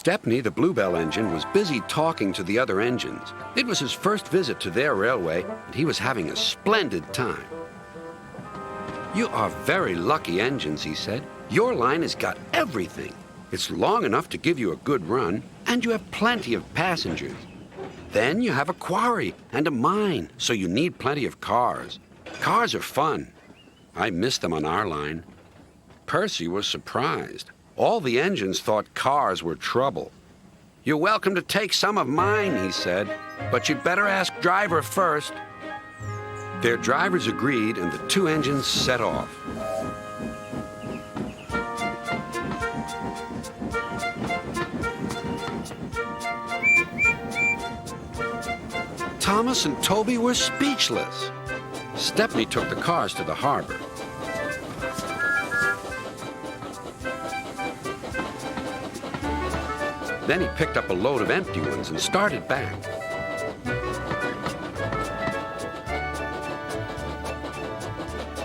Stepney, the Bluebell engine, was busy talking to the other engines. It was his first visit to their railway, and he was having a splendid time. "You are very lucky engines," he said. "Your line has got everything. It's long enough to give you a good run, and you have plenty of passengers. Then you have a quarry and a mine, so you need plenty of cars. Cars are fun. I miss them on our line." Percy was surprised. All the engines thought cars were trouble. "You're welcome to take some of mine," he said, "but you'd better ask driver first." Their drivers agreed, and the two engines set off. Thomas and Toby were speechless. Stepney took the cars to the harbor. Then he picked up a load of empty ones and started back.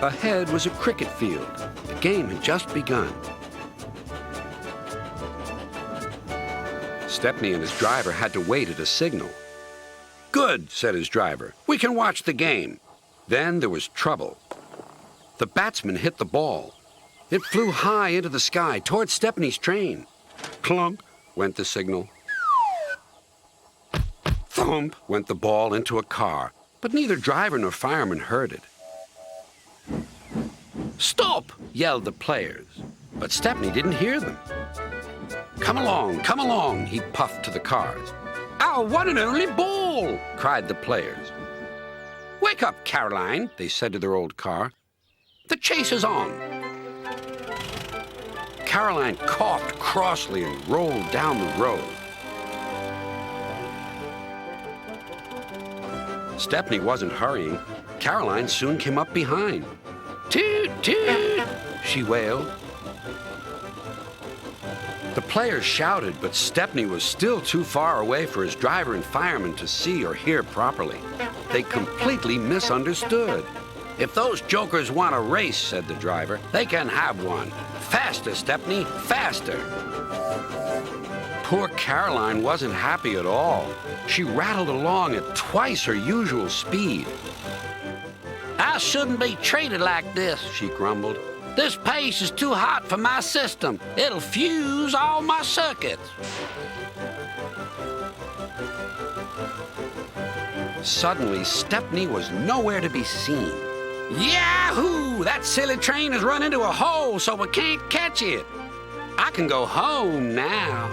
Ahead was a cricket field. The game had just begun. Stepney and his driver had to wait at a signal. "Good," said his driver. "We can watch the game." Then there was trouble. The batsman hit the ball. It flew high into the sky toward Stepney's train. Clunk went the signal. Thump went the ball into a car, but neither driver nor fireman heard it. "Stop!" yelled the players, but Stepney didn't hear them. Come along," he puffed to the cars. "Our one and only ball!" cried the players. "Wake up, Caroline," they said to their old car. "The chase is on." Caroline coughed crossly and rolled down the road. Stepney wasn't hurrying. Caroline soon came up behind. "Toot, toot," she wailed. The players shouted, but Stepney was still too far away for his driver and fireman to see or hear properly. They completely misunderstood. "If those jokers want a race," said the driver, "they can have one. Faster, Stepney, faster." Poor Caroline wasn't happy at all. She rattled along at twice her usual speed. "I shouldn't be treated like this," she grumbled. "This pace is too hot for my system. It'll fuse all my circuits." Suddenly, Stepney was nowhere to be seen. "Yahoo! That silly train has run into a hole, so we can't catch it. I can go home now."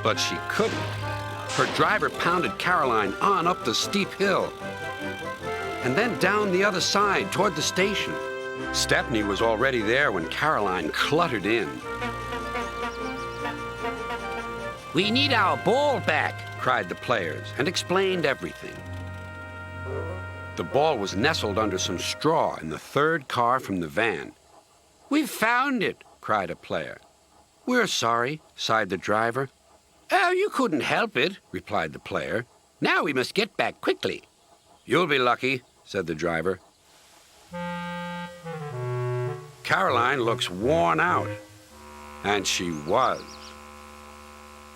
But she couldn't. Her driver pounded Caroline on up the steep hill and then down the other side toward the station. Stepney was already there when Caroline cluttered in. "We need our ball back," cried the players, and explained everything. The ball was nestled under some straw in the third car from the van. "We've found it," cried a player. "We're sorry," sighed the driver. "Oh, you couldn't help it," replied the player. "Now we must get back quickly." "You'll be lucky," said the driver. Caroline looks worn out. And she was.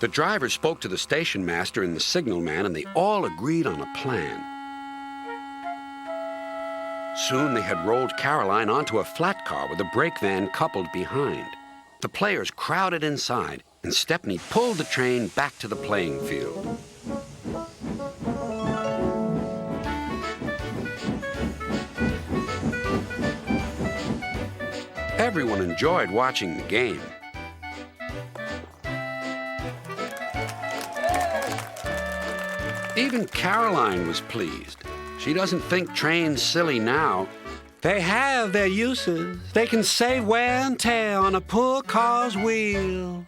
The driver spoke to the station master and the signalman, and they all agreed on a plan. Soon they had rolled Caroline onto a flat car with a brake van coupled behind. The players crowded inside, and Stepney pulled the train back to the playing field. Everyone enjoyed watching the game. Even Caroline was pleased. She doesn't think trains silly now. They have their uses. They can save wear and tear on a poor car's wheel.